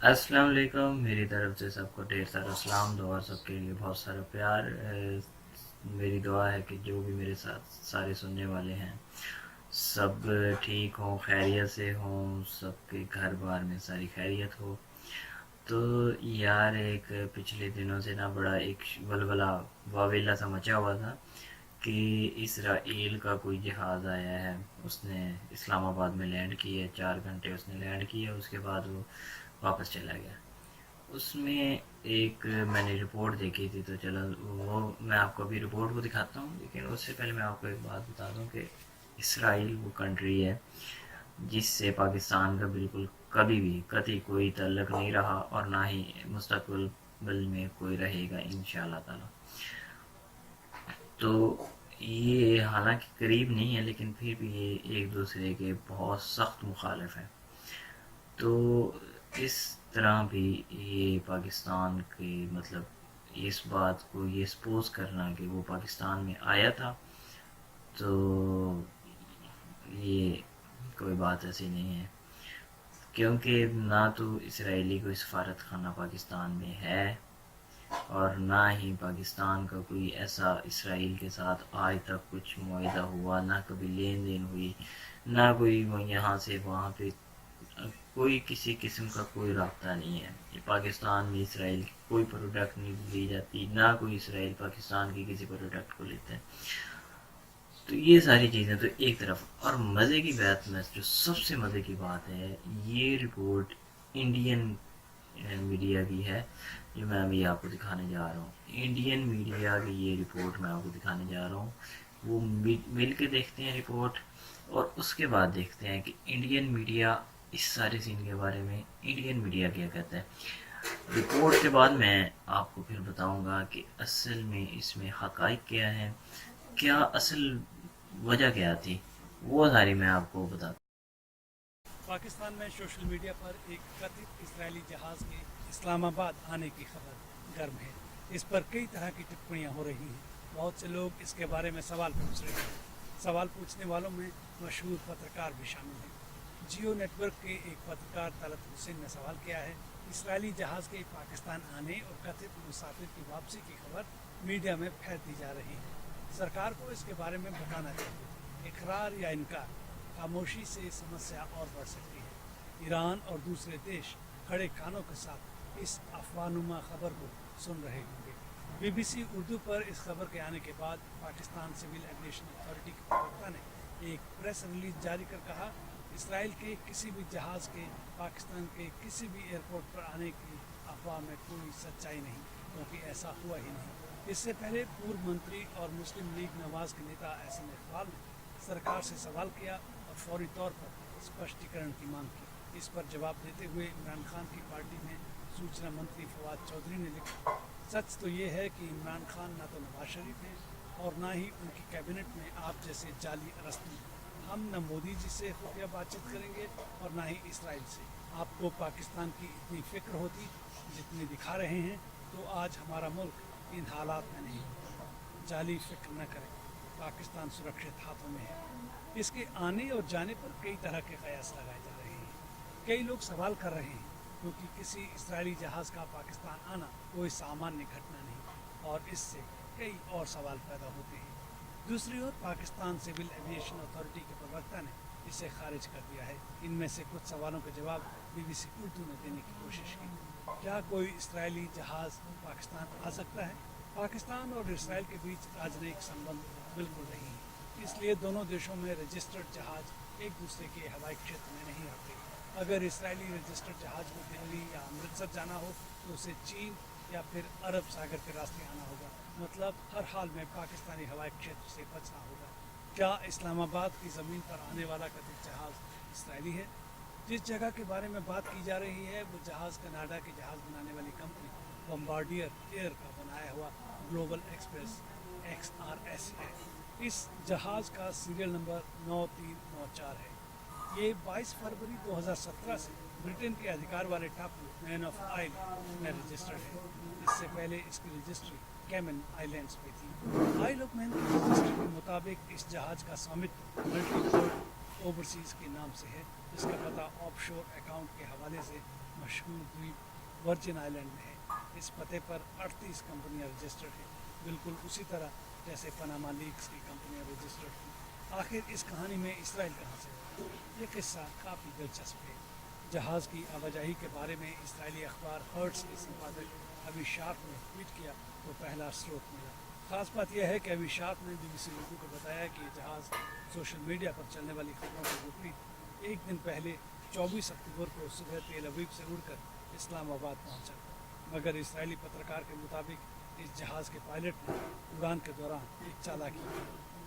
अस्सलाम वालेकुम। मेरी तरफ से सबको ढेर सारा सलाम, दुआ सबके लिए बहुत सारा प्यार। मेरी दुआ है कि जो भी मेरे साथ सारे सुनने वाले हैं सब ठीक हों, खैरियत से हों, सबके घर बार में सारी खैरियत हो। तो यार, एक पिछले दिनों से ना बड़ा एक वलवला वावेला सा मचा हुआ था कि इसराइल का कोई जहाज़ आया है। उसने इस्लामाबाद में लैंड किया, 4 घंटे उसने लैंड किया, उसके बाद वो वापस चला गया। उसमें एक मैंने रिपोर्ट देखी थी, तो चलो वो मैं आपको अभी रिपोर्ट को दिखाता हूँ, लेकिन उससे पहले मैं आपको एक बात बता दूँ कि इसराइल वो कंट्री है जिससे पाकिस्तान का बिल्कुल कभी भी कतई कोई ताल्लुक नहीं रहा, और ना ही मुस्तकबिल में कोई रहेगा इंशाल्लाह ताला। तो ये हालांकि करीब नहीं है, लेकिन फिर भी ये एक दूसरे के बहुत सख्त मुखालिफ हैं। तो इस तरह भी ये पाकिस्तान के मतलब इस बात को ये सपोज करना कि वो पाकिस्तान में आया था, तो ये कोई बात ऐसी नहीं है, क्योंकि ना तो इसराइली कोई सफारत खाना पाकिस्तान में है, और ना ही पाकिस्तान का कोई ऐसा इसराइल के साथ आज तक कुछ मुआहदा हुआ, ना कभी लेन देन हुई, ना कोई वो यहाँ से वहाँ पे कोई किसी किस्म का कोई रास्ता नहीं है। ये पाकिस्तान में इसराइल की कोई प्रोडक्ट नहीं ली जाती, ना कोई इसराइल पाकिस्तान की किसी प्रोडक्ट को लेता है। तो ये सारी चीज़ें तो एक तरफ, और मज़े की बात में जो सबसे मज़े की बात है, ये रिपोर्ट इंडियन मीडिया की है जो मैं अभी आपको दिखाने जा रहा हूँ। इंडियन मीडिया की ये रिपोर्ट मैं आपको दिखाने जा रहा हूँ। वो मिल के देखते हैं रिपोर्ट, और उसके बाद देखते हैं कि इंडियन मीडिया इस सारे सीन के बारे में इंडियन मीडिया क्या कहता है। रिपोर्ट के बाद मैं आपको फिर बताऊंगा कि असल में इसमें हकाइक क्या है, क्या असल वजह क्या थी, वो सारी मैं आपको बताता पाकिस्तान में सोशल मीडिया पर एक कथित इजरायली जहाज़ के इस्लामाबाद आने की खबर गर्म है। इस पर कई तरह की टिप्पणियां हो रही हैं। बहुत से लोग इसके बारे में सवाल पूछ रहे हैं। सवाल पूछने वालों में मशहूर पत्रकार भी शामिल हैं। जियो नेटवर्क के एक पत्रकार तलत हुसैन ने सवाल किया है, इसराइली जहाज़ के पाकिस्तान आने और कथित मुसाफिर की वापसी की खबर मीडिया में फैलती जा रही है। सरकार को इसके बारे में बताना चाहिए। इकरार या इनकार, खामोशी से समस्या और बढ़ सकती है। ईरान और दूसरे देश खड़े कानों के साथ इस अफवाहनुमा खबर को सुन रहे होंगे। बीबीसी उर्दू पर इस खबर के आने के बाद पाकिस्तान सिविल एविएशन अथॉरिटी के प्रवक्ता ने एक प्रेस रिलीज जारी कर कहा, इसराइल के किसी भी जहाज़ के पाकिस्तान के किसी भी एयरपोर्ट पर आने की अफवाह में कोई सच्चाई नहीं, क्योंकि ऐसा हुआ ही नहीं। इससे पहले पूर्व मंत्री और मुस्लिम लीग नवाज के नेता एहसन इकबाल ने सरकार से सवाल किया और फौरी तौर पर स्पष्टीकरण की मांग की। इस पर जवाब देते हुए इमरान खान की पार्टी में सूचना मंत्री फवाद चौधरी ने लिखा, सच तो ये है कि इमरान खान ना तो नवाज शरीफ हैं और ना ही उनकी कैबिनेट में आप जैसे जाली अरस्तू। हम न मोदी जी से खुफिया बातचीत करेंगे और ना ही इसराइल से। आपको पाकिस्तान की इतनी फिक्र होती जितनी दिखा रहे हैं तो आज हमारा मुल्क इन हालात में नहीं। जाली फिक्र न करें, पाकिस्तान सुरक्षित हाथों में है। इसके आने और जाने पर कई तरह के कयास लगाए जा रहे हैं। कई लोग सवाल कर रहे हैं क्योंकि किसी इसराइली जहाज़ का पाकिस्तान आना कोई सामान्य घटना नहीं, और इससे कई और सवाल पैदा होते हैं। दूसरी ओर पाकिस्तान सिविल एविएशन अथॉरिटी के प्रवक्ता ने इसे खारिज कर दिया है। इनमें से कुछ सवालों के जवाब बीबीसी उर्दू ने देने की कोशिश की। क्या कोई इसराइली जहाज़ पाकिस्तान आ सकता है? पाकिस्तान और इसराइल के बीच राजनयिक संबंध बिल्कुल नहीं है, इसलिए दोनों देशों में रजिस्टर्ड जहाज एक दूसरे के हवाई क्षेत्र में नहीं आते। अगर इसराइली रजिस्टर्ड जहाज को दिल्ली या अमृतसर जाना हो तो उसे चीन या फिर अरब सागर के रास्ते आना होगा। मतलब हर हाल में पाकिस्तानी हवाई क्षेत्र से बचना होगा। क्या इस्लामाबाद की ज़मीन पर आने वाला कथित जहाज़ इसराइली है? जिस जगह के बारे में बात की जा रही है वो जहाज़ कनाडा की जहाज़ बनाने वाली कंपनी बम्बार्डियर एयर का बनाया हुआ ग्लोबल एक्सप्रेस XRS है। इस जहाज़ का सीरियल नंबर 9394 है। ये 22 फरवरी 2017 से ब्रिटेन के अधिकार वाले टापू मैन ऑफ आइल में रजिस्टर्ड है। इससे पहले इसकी रजिस्ट्री कैमन आइलैंड्स पे थी। आइल ऑफ मैन की रजिस्ट्री के मुताबिक इस जहाज़ का स्वामित्व मल्टी वर्ल्ड ओवरसीज़ के नाम से है, जिसका पता ऑफशोर अकाउंट के हवाले से मशहूर द्वीप वर्जिन आइलैंड में है। इस पते पर 38 कंपनियां रजिस्टर्ड हैं, बिल्कुल उसी तरह जैसे पनामा लीक्स की कंपनियां रजिस्टर्ड थीं। आखिर इस कहानी में इसराइल कहाँ से है? ये किस्सा काफ़ी दिलचस्प है। जहाज़ की आवाजाही के बारे में इसराइली अखबार हर्ट्स के संपादक अवी शार्प ने ट्वीट किया तो पहला स्रोत मिला। ख़ास बात यह है कि अवी शार्प ने BBC उर्दू को बताया कि जहाज़ सोशल मीडिया पर चलने वाली खबरों के विपरीत एक दिन पहले 24 अक्टूबर को सुबह तेल अवीव से उड़कर इस्लामाबाद पहुंचा, मगर इसराइली पत्रकार के मुताबिक इस जहाज़ के पायलट ने उड़ान के दौरान एक चालाकी की।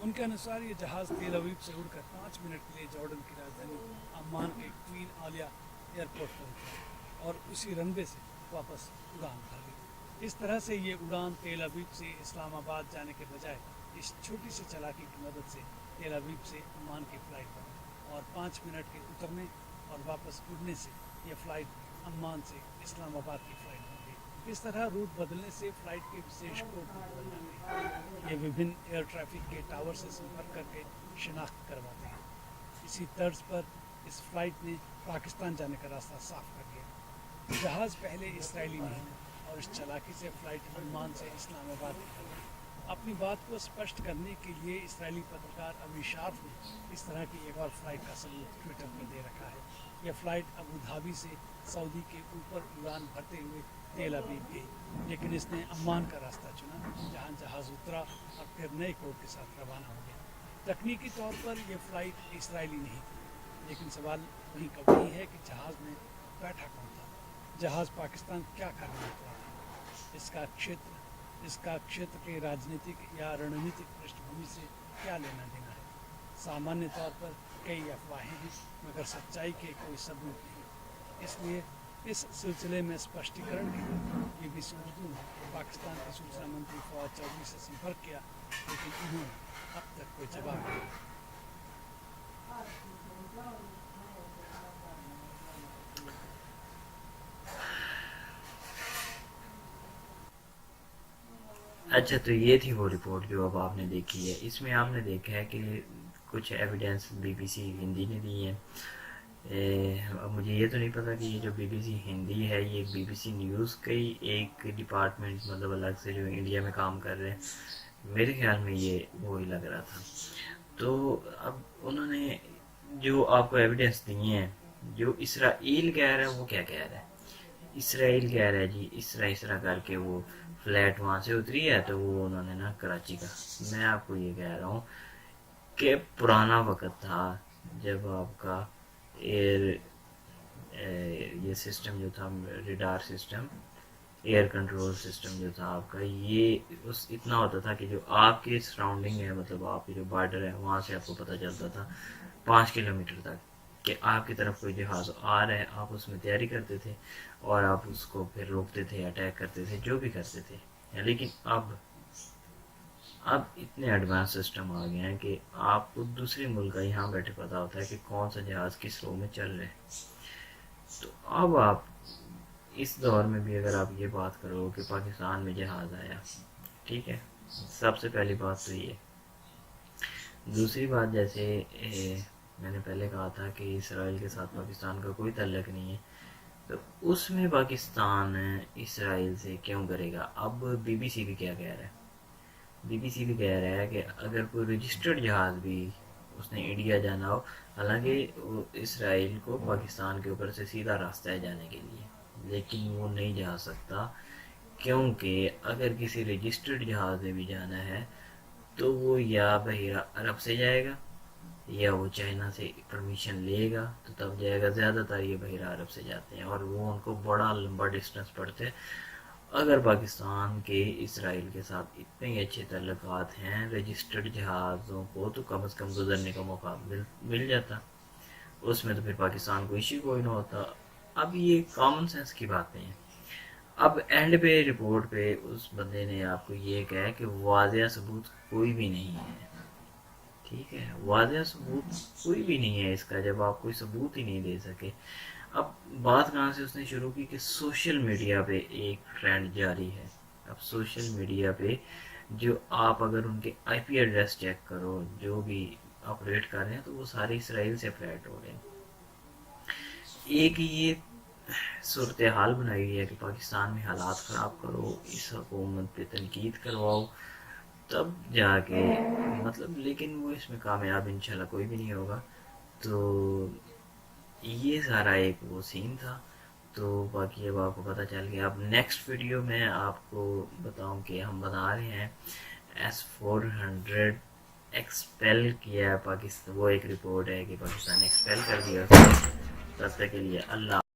उनके अनुसार ये जहाज़ तेल अवीव से उड़कर 5 मिनट के लिए जॉर्डन की राजधानी अम्मान के क्वीन आलिया एयरपोर्ट पर उतरा और उसी रनवे से वापस उड़ान भर ली। इस तरह से ये उड़ान तेल अवीव से इस्लामाबाद जाने के बजाय इस छोटी सी चालाकी की मदद से तेल अवीव से अम्मान की फ़्लाइट बनी और 5 मिनट के उतरने और वापस उड़ने से यह फ़्लाइट अम्मान से इस्लामाबाद की फ़्लाइट बन गई। इस तरह रूट बदलने से फ़्लाइट के विशेष कोड भी बदल जाते हैं। ये विभिन्न एयर ट्रैफिक के टावर से संपर्क करके शिनाख्त करवाते हैं। इसी तर्ज पर इस फ़्लाइट ने पाकिस्तान जाने का रास्ता साफ कर दिया। जहाज़ पहले इसराइली नहीं था और इस चालाकी से फ़्लाइट अम्मान से इस्लामाबाद निकल गई। अपनी बात को स्पष्ट करने के लिए इसराइली पत्रकार अवी शार्प ने इस तरह की एक और फ़्लाइट का सबूत ट्विटर पर दे रखा है। यह फ़्लाइट अबू धाबी से सऊदी के ऊपर उड़ान भरते हुए तेल अवीव गई, लेकिन इसने अम्मान का रास्ता चुना, जहां जहाज़ उतरा और फिर नए कोड के साथ रवाना हो गया। तकनीकी तौर पर यह फ़्लाइट इसराइली नहीं थी, लेकिन सवाल वहीं का वही है कि जहाज़ में बैठा कौन था? जहाज़ पाकिस्तान क्या करने उतरा था? इसका क्षेत्र के राजनीतिक या रणनीतिक पृष्ठभूमि से क्या लेना देना है? सामान्य तौर पर कई अफवाहें हैं, मगर सच्चाई के कोई सबूत नहीं। इसलिए इस सिलसिले में स्पष्टीकरण के लिए BBC उर्दू ने पाकिस्तान के सूचना मंत्री फवाद चौधरी से संपर्क किया, लेकिन उन्होंने अब तक कोई जवाब नहीं दिया। अच्छा, तो ये थी वो रिपोर्ट जो अब आपने देखी है। इसमें आपने देखा है कि कुछ एविडेंस BBC हिंदी ने दी है। अब मुझे ये तो नहीं पता कि ये जो BBC हिंदी है ये BBC न्यूज़ का ही एक डिपार्टमेंट मतलब अलग से जो इंडिया में काम कर रहे हैं। मेरे ख्याल में ये वही लग रहा था। तो अब उन्होंने जो आपको एविडेंस दिए हैं, जो इसराइल कह रहा है वो क्या कह रहा है? इसराइल कह रहा है जी इसरा करके वो फ्लैट वहाँ से उतरी है, तो वो उन्होंने ना कराची का। मैं आपको ये कह रहा हूँ कि पुराना वक्त था जब आपका एयर ये सिस्टम जो था, radar system, air control system जो था आपका, ये उस इतना होता था कि जो आपके सराउंडिंग है, मतलब आपके जो बॉर्डर है वहाँ से आपको पता चलता था 5 किलोमीटर तक कि आपकी तरफ कोई जहाज़ आ रहा है। आप उसमें तैयारी करते थे और आप उसको फिर रोकते थे, अटैक करते थे, जो भी करते थे। लेकिन अब इतने एडवांस सिस्टम आ गए हैं कि आपको दूसरे मुल्क का यहाँ बैठे पता होता है कि कौन सा जहाज़ किस रो में चल रहा है। तो अब आप इस दौर में भी अगर आप ये बात करो कि पाकिस्तान में जहाज़ आया, ठीक है, सबसे पहली बात तो ये। दूसरी बात, जैसे मैंने पहले कहा था कि इसराइल के साथ पाकिस्तान का कोई ताल्लुक नहीं है, तो उसमें पाकिस्तान इसराइल से क्यों करेगा? अब BBC भी क्या कह रहा है? BBC भी कह रहा है कि अगर कोई रजिस्टर्ड जहाज़ भी उसने इंडिया जाना हो, हालांकि इसराइल को पाकिस्तान के ऊपर से सीधा रास्ता है जाने के लिए, लेकिन वो नहीं जा सकता, क्योंकि अगर किसी रजिस्टर्ड जहाज़ में भी जाना है तो वो या बहिरा अरब से जाएगा या वो चाइना से परमिशन लेगा तो तब जाएगा। ज़्यादातर ये बहिरा अरब से जाते हैं और वो उनको बड़ा लंबा डिस्टेंस पड़ते हैं। अगर पाकिस्तान के इसराइल के साथ इतने ही अच्छे ताल्लुकात हैं, रजिस्टर्ड जहाज़ों को तो कम से कम गुजरने का मौका मिल जाता, उसमें तो फिर पाकिस्तान को इश्यू कोई ना होता। अब ये कॉमन सेंस की बातें हैं। अब एंड पे रिपोर्ट पे उस बंदे ने आपको ये कहा कि वाज़ेह सबूत कोई भी नहीं है, ठीक है, वाज़ेह सबूत कोई भी नहीं है इसका, जब आप कोई सबूत ही नहीं दे सके। अब बात कहाँ से उसने शुरू की कि सोशल मीडिया पे एक ट्रेंड जारी है। अब सोशल मीडिया पे जो आप अगर उनके IP एड्रेस चेक करो, जो भी آپریٹ کر رہے ہیں تو وہ سارے اسرائیل سے آپریٹ ہو رہے ہیں۔ ایک یہ صورتحال بنائی ہوئی ہے کہ پاکستان میں حالات خراب کرو، اس حکومت پہ تنقید کرواؤ، تب جا کے مطلب، لیکن وہ اس میں کامیاب انشاءاللہ کوئی بھی نہیں ہوگا۔ تو یہ سارا ایک وہ سین تھا۔ تو باقی اب آپ کو پتہ چل گیا۔ اب نیکسٹ ویڈیو میں آپ کو بتاؤں کہ ہم بنا رہے ہیں S-400 ایکسپیل کیا ہے پاکستان، وہ ایک رپورٹ ہے کہ پاکستان نے ایکسپیل کر دیا۔ تب تک کے لیے اللہ